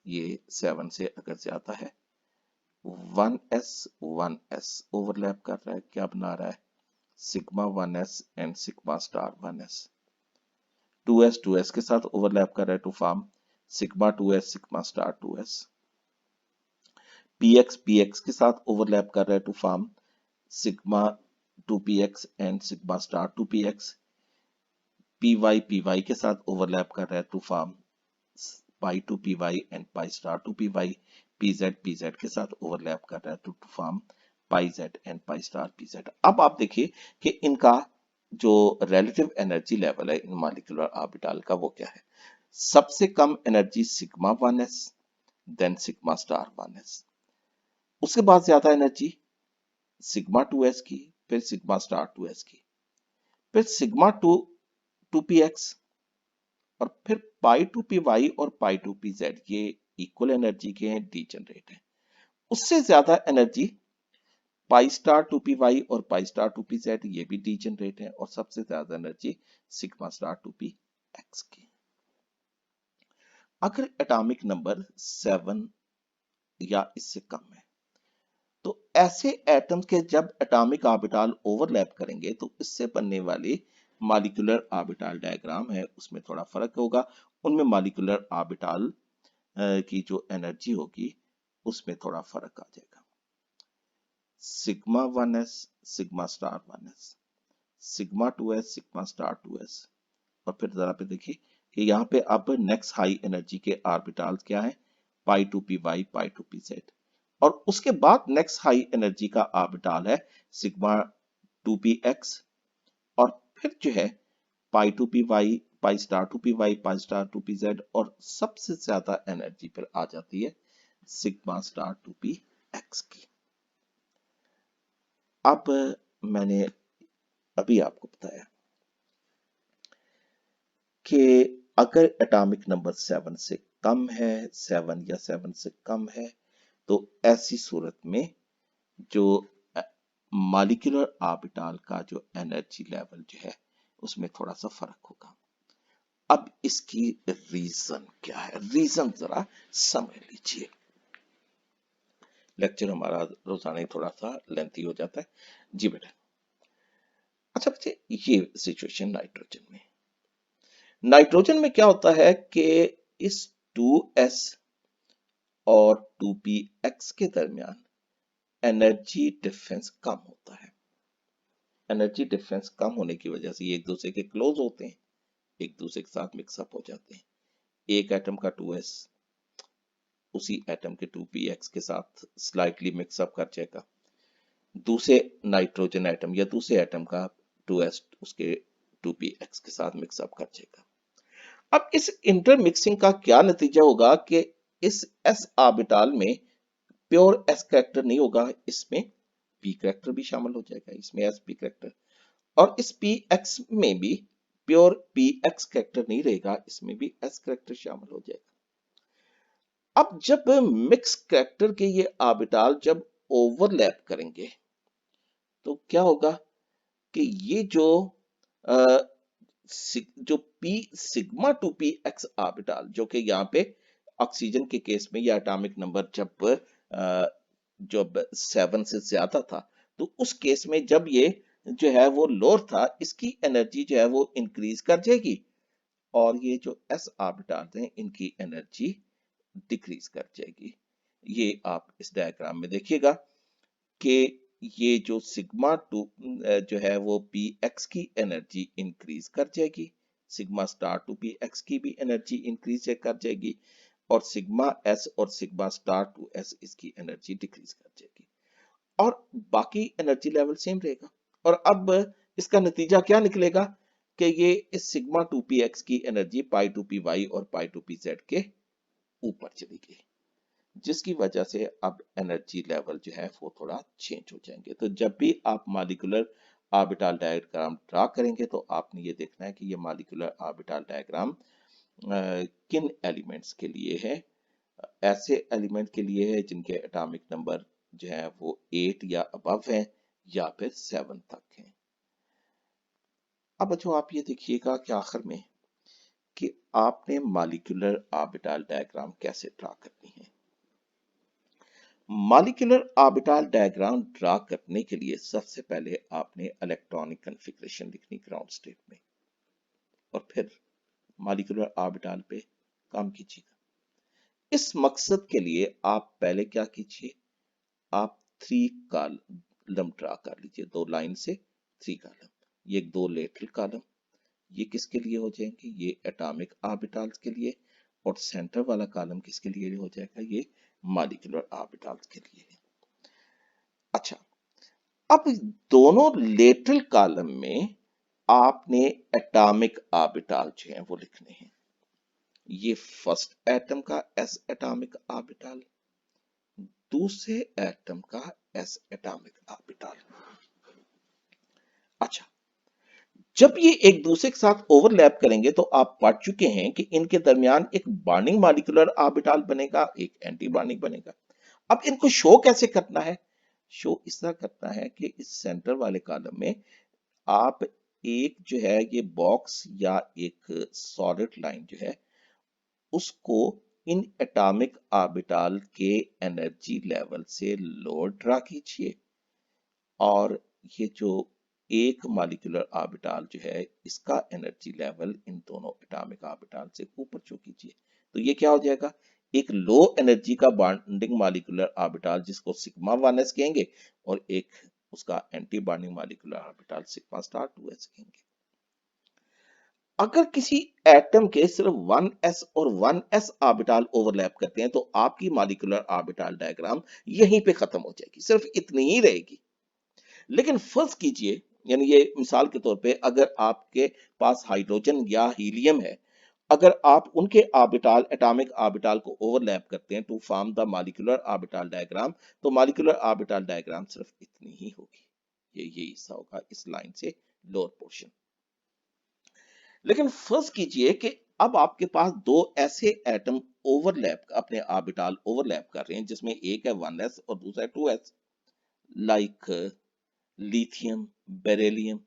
ये 7 से अगर ज्यादा है, 1s ओवरलैप कर रहा है, क्या बना रहा है, sigma 1s and sigma star 1s। 2s के साथ ओवरलैप कर रहा है to form sigma 2s sigma star 2s। px के साथ ओवरलैप कर रहा है to form sigma 2px and sigma star 2px। py के साथ ओवरलैप कर रहा है to form pi 2py and pi star 2py। pz के साथ ओवरलैप कर रहा है to form pi z and pi star pz। अब आप देखिए कि इनका जो रिलेटिव एनर्जी लेवल है इन मॉलिक्यूलर ऑर्बिटल का, वो क्या है। सबसे कम energy sigma 1s, then sigma star 1s, उसके बाद ज्यादा एनर्जी सिग्मा 2s की, फिर सिग्मा स्टार 2s की। फिर सिग्मा टू पी एक्स, और फिर पाई टू पी वाई और पाई टू पी जेड, ये इक्वल एनर्जी के हैं, डीजेनरेट है। उससे ज्यादा energy pi star two p y और pi star two p z, ये भी डीजेनरेट है। और सबसे ज्यादा energy sigma star two p x की। अगर एटॉमिक नंबर 7 या इससे कम है, तो ऐसे एटम्स के जब एटॉमिक ऑर्बिटल ओवरलैप करेंगे तो इससे बनने वाली मॉलिक्यूलर ऑर्बिटल डायग्राम है उसमें थोड़ा फर्क होगा। उनमें मॉलिक्यूलर ऑर्बिटल की जो एनर्जी होगी उसमें थोड़ा फर्क आ जाएगा। Sigma 1s, sigma star 1s, sigma 2s, sigma star 2s। और फिर जरा पे देखिए कि यहाँ पे अब नेक्स्ट हाई एनर्जी के ऑर्बिटल्स क्या है, pi two p y, pi two p z. और उसके बाद नेक्स्ट हाई एनर्जी का ऑर्बिटल है सिग्मा टू पी एक्स। और फिर जो है pi two p y, pi star two p y, pi star two p z. और सबसे ज्यादा एनर्जी फिर आ जाती है sigma star two p x की। अब मैंने अभी आपको बताया कि अगर एटॉमिक नंबर 7 से कम है, 7 या 7 से कम है, तो ऐसी सूरत में जो मॉलिक्यूलर ऑर्बिटल का जो एनर्जी लेवल जो है उसमें थोड़ा सा फर्क होगा। अब इसकी रीजन क्या है, रीजन जरा समझ लीजिए। लेक्चर हमारा रोजाना ही थोड़ा सा लेंथी हो जाता है जी बेटा। अच्छा बच्चे, ये सिचुएशन नाइट्रोजन में क्या होता है कि इस 2s और 2px के दरमियान एनर्जी डिफरेंस कम होता है। एनर्जी डिफरेंस कम होने की वजह से ये एक दूसरे के क्लोज होते हैं, एक दूसरे के साथ मिक्सअप हो जाते हैं। एक एटम का 2s उसी एटम के 2px के साथ स्लाइटली मिक्सअप कर जाएगा, दूसरे नाइट्रोजन एटम या दूसरे एटम का 2s उसके 2px के साथ मिक्सअप कर जाएगा। अब इस इंटरमिक्सिंग का क्या नतीजा होगा कि इस s ऑर्बिटल में प्योर s कैरेक्टर नहीं होगा, इसमें p कैरेक्टर भी शामिल हो जाएगा, इसमें s p कैरेक्टर। और इस px में भी प्योर px कैरेक्टर नहीं रहेगा, इसमें भी s कैरेक्टर शामिल हो जाएगा। अब जब मिक्स कैरेक्टर के ये ऑर्बिटल जब ओवरलैप करेंगे तो क्या होगा कि ये जो p sigma two p x orbital, जो कि यहाँ पे ऑक्सीजन के केस में यह एटॉमिक नंबर जब 7 से ज्यादा था, तो उस केस में जब ये जो है वो लोअर था, इसकी एनर्जी जो है वो इंक्रीज कर जाएगी। और ये जो s ऑर्बिटल हैं इनकी एनर्जी डिक्रीज कर जाएगी। ये आप इस डायग्राम में देखिएगा कि ये जो सिग्मा टू जो है वो पी एक्स की एनर्जी इंक्रीज कर जाएगी, sigma star two p x की भी एनर्जी इंक्रीज कर जाएगी, और सिग्मा एस और सिग्मा स्टार टू एस इसकी एनर्जी डिक्रीज कर जाएगी, और बाकी एनर्जी लेवल सेम रहेगा। और अब इसका नतीजा क्या निकलेगा कि ये इस सिग्मा टू पी एक्स की energy pi two p y और पाई टू पी जेड के ऊपर चली गई, जिसकी वजह से अब एनर्जी लेवल जो है वो थोड़ा चेंज हो जाएंगे। तो जब भी आप मॉलिक्यूलर ऑर्बिटल डायग्राम ड्रा करेंगे तो आपने ये देखना है कि ये मॉलिक्यूलर ऑर्बिटल डायग्राम किन एलिमेंट्स के लिए है। ऐसे एलिमेंट के लिए है जिनके एटॉमिक नंबर जो है वो 8 या अबव है या फिर 7 तक है। अब जो आप ये देखिएगा कि आखिर में कि आपने मॉलिक्यूलर ऑर्बिटल डायग्राम कैसे ड्रा करनी है। मॉलिक्यूलर ऑर्बिटल डायग्राम ड्रा करने के लिए सबसे पहले आपने इलेक्ट्रॉनिक कॉन्फ़िगरेशन लिखनी ग्राउंड स्टेट में, और फिर मॉलिक्यूलर ऑर्बिटल पे काम कीजिएगा। इस मकसद के लिए आप पहले क्या कीजिए, आप 3 कॉलम ड्रा कर लीजिए, 2 लाइन से 3 कॉलम। ये 2 लेटरल कॉलम, ये किसके लिए हो जाएंगे, ये एटॉमिक ऑर्बिटल्स के लिए। और सेंटर वाला कॉलम किसके लिए हो जाएगा, ये मॉलिक्यूलर ऑर्बिटल्स के लिए। अच्छा, अब दोनों लेटरल कॉलम में आपने एटॉमिक ऑर्बिटल जो है वो लिखने हैं। ये फर्स्ट एटम का s एटॉमिक ऑर्बिटल, दूसरे एटम का s एटॉमिक ऑर्बिटल। अच्छा, जब ये एक दूसरे के साथ ओवरलैप करेंगे तो आप पढ़ चुके हैं कि इनके दरमियान एक बॉन्डिंग मॉलिक्यूलर ऑर्बिटल बनेगा, एक एंटी बॉन्डिंग बनेगा। अब इनको शो कैसे करना है? शो इस तरह करना है कि इस सेंटर वाले कॉलम में आप एक जो है ये बॉक्स या एक सॉलिड लाइन जो है उसको इन एटॉमिक ऑर्बिटल के एनर्जी लेवल से लोअर ड्रा कीजिए, और ये जो एक मॉलिक्यूलर ऑर्बिटल जो है इसका एनर्जी लेवल इन दोनों एटॉमिक ऑर्बिटल से ऊपर छू कीजिए। तो ये क्या हो जाएगा? एक लो एनर्जी का बॉन्डिंग मॉलिक्यूलर ऑर्बिटल जिसको सिग्मा 1s कहेंगे, और एक उसका anti bonding molecular orbital sigma star 2s कहेंगे। अगर किसी एटम के सिर्फ 1s और 1s ऑर्बिटल ओवरलैप करते हैं तो आपकी मॉलिक्यूलर ऑर्बिटल डायग्राम यहीं पे खत्म हो जाएगी, सिर्फ इतनी ही रहेगी। लेकिन फर्ज कीजिए, यानी ये मिसाल के तौर पे, अगर आपके पास हाइड्रोजन या हीलियम है, अगर आप उनके ऑर्बिटल एटॉमिक ऑर्बिटल को ओवरलैप करते हैं to form the molecular orbital diagram, तो मॉलिक्यूलर ऑर्बिटल डायग्राम सिर्फ इतनी ही होगी। ये हिस्सा होगा इस लाइन से लोअर पोर्शन। लेकिन फर्ज कीजिए कि अब आपके पास दो ऐसे एटम ओवरलैप अपने ऑर्बिटल ओवरलैप कर रहे हैं जिसमें एक है 1s और दूसरा है 2s, लाइक लिथियम, बेरिलियम।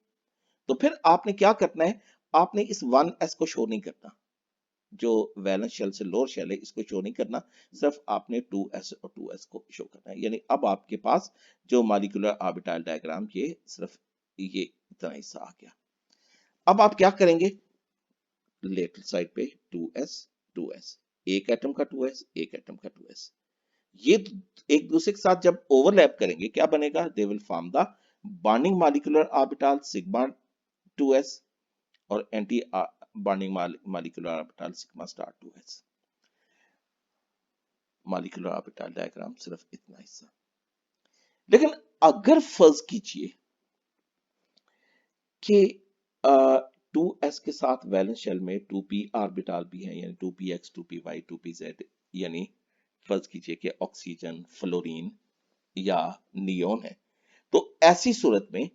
तो फिर आपने क्या करना है? आपने इस 1s को शो नहीं करना, जो वैलेंस शेल से लोअर शेल है इसको शो नहीं करना, सिर्फ आपने 2s और 2s को शो करना है। यानी अब आपके पास जो मॉलिक्यूलर ऑर्बिटल डायग्राम ये सिर्फ ये इतना हिस्सा आ गया। अब आप क्या करेंगे? लेफ्ट साइड पे 2s 2s, एक एटम का 2s, एक एटम का 2s, ये एक दूसरे के साथ जब ओवरलैप करेंगे क्या बनेगा? They will form the bonding molecular orbital sigma 2s और anti bonding molecular orbital sigma star 2s। Molecular orbital diagram सिर्फ इतना हिस्सा। लेकिन अगर फर्ज कीजिए कि 2s के साथ वैलेंस शेल में 2p ऑर्बिटल भी है, यानी 2px 2py 2pz, यानी फर्ज कीजिए कि ऑक्सीजन, फ्लोरीन या नियोन है, तो ऐसी सूरत में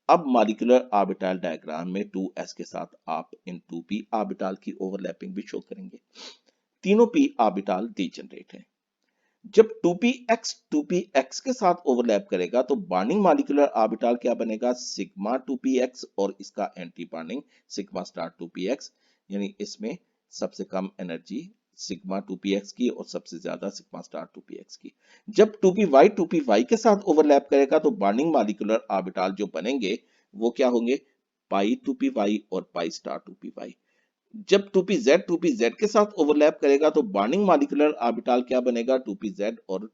अब मॉलिक्यूलर ऑर्बिटल डायग्राम में 2s के साथ आप इन 2p ऑर्बिटल की ओवरलैपिंग भी शो करेंगे। तीनों p ऑर्बिटल डीजेनरेट हैं। जब 2px के साथ ओवरलैप करेगा तो बॉन्डिंग मॉलिक्यूलर ऑर्बिटल क्या बनेगा? सिग्मा 2px और इसका anti bonding sigma star 2px, यानी इसमें सबसे कम एनर्जी सिग्मा 2px की और सबसे ज्यादा सिग्मा स्टार 2px की। जब 2py के साथ ओवरलैप करेगा तो बॉन्डिंग मॉलिक्यूलर ऑर्बिटल जो बनेंगे वो क्या होंगे? पाई 2py और पाई स्टार 2py। जब 2pz के साथ ओवरलैप करेगा तो बॉन्डिंग मॉलिक्यूलर ऑर्बिटल क्या बनेगा? 2pz और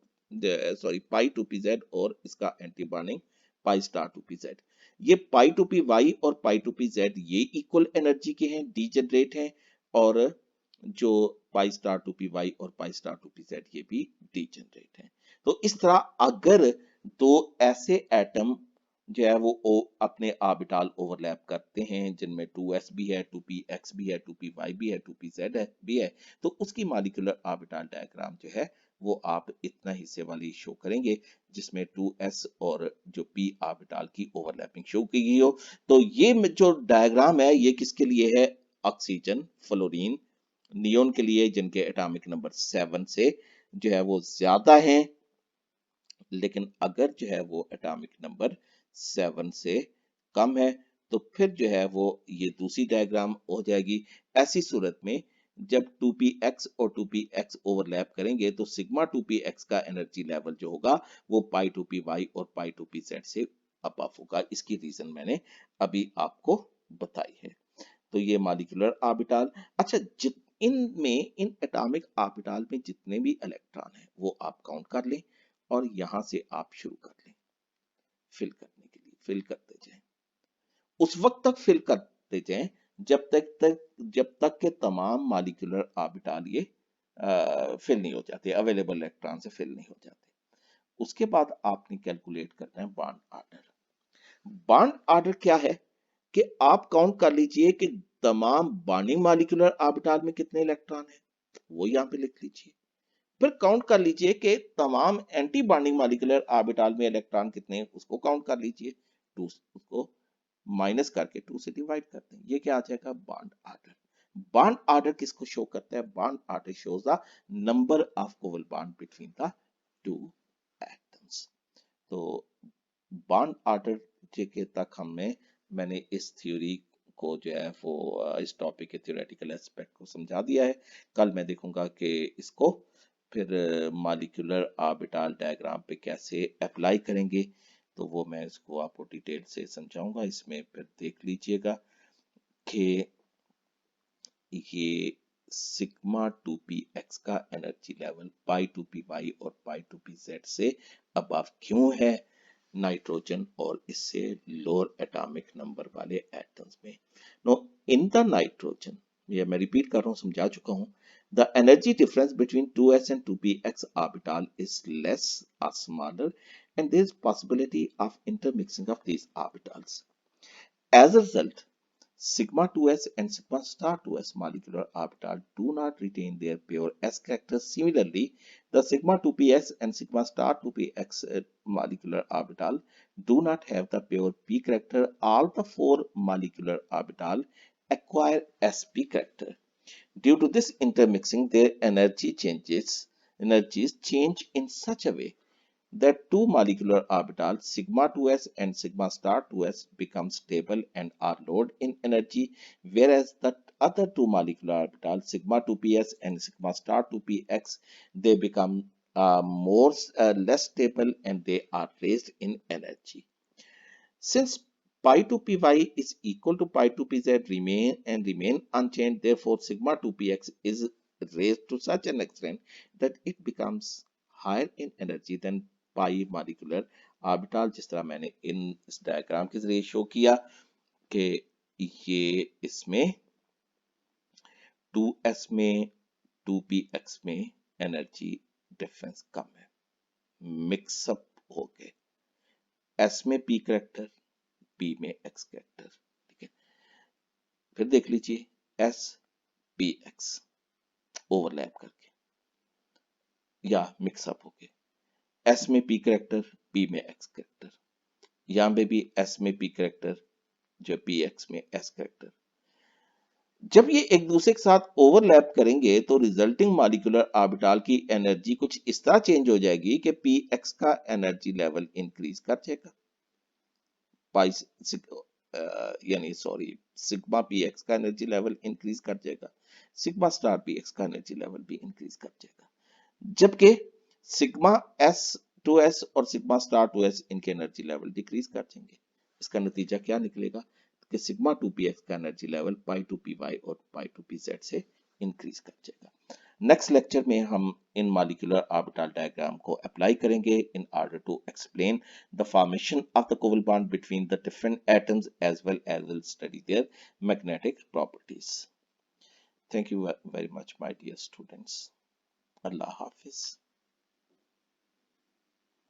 सॉरी पाई 2pz और इसका anti bonding pi star 2pz। ये पाई 2py और पाई 2pz ये इक्वल एनर्जी के हैं, डीजेनरेट हैं, और जो पाई स्टार 2py और पाई स्टार 2pz ये भी डीजेनरेट हैं। तो इस तरह अगर दो ऐसे एटम जो है वो अपने ऑर्बिटल ओवरलैप करते हैं जिनमें 2s भी है, 2px भी है, 2py भी है, 2pz है भी है, तो उसकी मॉलिक्यूलर ऑर्बिटल डायग्राम जो है वो आप इतना हिस्से वाली शो करेंगे जिसमें 2s और जो p ऑर्बिटल की ओवरलैपिंग शो की गई हो। तो ये जो डायग्राम है ये किसके लिए है? ऑक्सीजन, फ्लोरीन, नियोन के लिए जिनके एटॉमिक नंबर 7 से जो है वो ज्यादा है, लेकिन अगर जो है वो एटॉमिक नंबर 7 से कम है तो फिर जो है वो ये दूसरी डायग्राम हो जाएगी। ऐसी सूरत में जब 2px और 2px ओवरलैप करेंगे तो सिग्मा 2px का एनर्जी लेवल जो होगा वो पाई 2py और पाई 2pz से अबव होगा। इसकी रीजन मैंने अभी आपको बताई है। तो ये मॉलिक्यूलर ऑर्बिटल। अच्छा, इनमें इन एटॉमिक ऑर्बिटल में जितने भी इलेक्ट्रॉन हैं वो आप काउंट कर लें और यहां से आप शुरू कर लें फिल करने के लिए। फिल करते जाएं, उस वक्त तक फिल करते जाएं जब तक के तमाम मॉलिक्यूलर ऑर्बिटल ये फिल नहीं हो जाते, अवेलेबल इलेक्ट्रॉन से फिल नहीं हो जाते। उसके बाद आपने कैलकुलेट करना है बॉन्ड ऑर्डर। बॉन्ड ऑर्डर क्या है कि आप काउंट कर लीजिए कि तमाम बॉन्डिंग मॉलिक्यूलर ऑर्बिटल में कितने इलेक्ट्रॉन हैं, वो यहां पे लिख लीजिए। फिर काउंट कर लीजिए कि तमाम एंटी बॉन्डिंग मॉलिक्यूलर ऑर्बिटल में इलेक्ट्रॉन कितने हैं, उसको काउंट कर लीजिए, टू उसको माइनस करके 2 से डिवाइड करते हैं, ये क्या आ जाएगा, बॉन्ड ऑर्डर। बॉन्ड ऑर्डर किसको शो करता है, bond order shows the number of covalent bond between the two atoms. तो बॉन्ड ऑर्डर के तक मैंने इस थ्योरी को जो है वो इस टॉपिक के थ्योरेटिकल एस्पेक्ट को समझा दिया है। कल मैं देखूंगा कि इसको फिर मॉलिक्यूलर ऑर्बिटल डायग्राम पे कैसे अप्लाई करेंगे, तो वो मैं इसको आपको डिटेल से समझाऊंगा। इसमें फिर देख लीजिएगा कि ये सिग्मा 2p x का एनर्जी लेवल पाई 2py और पाई 2pz से अबव क्यों है नाइट्रोजन और इससे लोअर एटॉमिक नंबर वाले एटम्स में। नो, इन द नाइट्रोजन, ये मैं रिपीट कर रहा हूं, समझा चुका हूं, the energy difference between 2s and 2px orbital is less or smaller and there is possibility of intermixing of these orbitals. As a result, sigma 2s and sigma star 2s molecular orbital do not retain their pure s characters. Similarly, the sigma 2px and sigma star 2px molecular orbital do not have the pure p character. All the four molecular orbital acquire sp character. Due to this intermixing, their energies change in such a way that two molecular orbitals sigma 2s and sigma star 2s become stable and are low in energy, whereas the other two molecular orbitals sigma 2ps and sigma star 2px, they become less stable and they are raised in energy. Since pi 2 py is equal to pi 2 pz remain unchanged, therefore sigma 2 px is raised to such an extent that it becomes higher in energy than pi molecular orbital, जिस तरह मैंने इस diagram के जरिए show किया कि ये इसमें 2s में 2px में एनर्जी डिफरेंस कम है, मिक्सअप हो गए, s में p करेक्टर, p में x करेक्टर, ठीक है। फिर देख लीजिए s p x ओवरलैप करके या मिक्सअप हो गए, s में p करेक्टर, p में x करेक्टर, यहां पे भी s में p करेक्टर, जो px में s करेक्टर। जब ये एक दूसरे के साथ ओवरलैप करेंगे तो रिजल्टिंग मॉलिक्यूलर ऑर्बिटल की एनर्जी कुछ इस तरह चेंज हो जाएगी कि px का एनर्जी लेवल इंक्रीज कर जाएगा, पाई यानी सॉरी सिग्मा px का एनर्जी लेवल इंक्रीज कर जाएगा, सिग्मा स्टार px का एनर्जी लेवल भी इंक्रीज कर जाएगा, जबकि सिग्मा s2s और सिग्मा स्टार 2s इनके एनर्जी लेवल डिक्रीज कर जाएंगे। इसका नतीजा क्या निकलेगा कि सिग्मा 2px का एनर्जी लेवल पाई 2py और पाई 2pz से इंक्रीज कर जाएगा। नेक्स्ट लेक्चर में हम इन मॉलिक्यूलर ऑर्बिटल डायग्राम को अप्लाई करेंगे in order to explain the formation of the covalent bond between the different atoms as well as we'll study their magnetic properties. Thank you very much, my dear students. Allah Hafiz.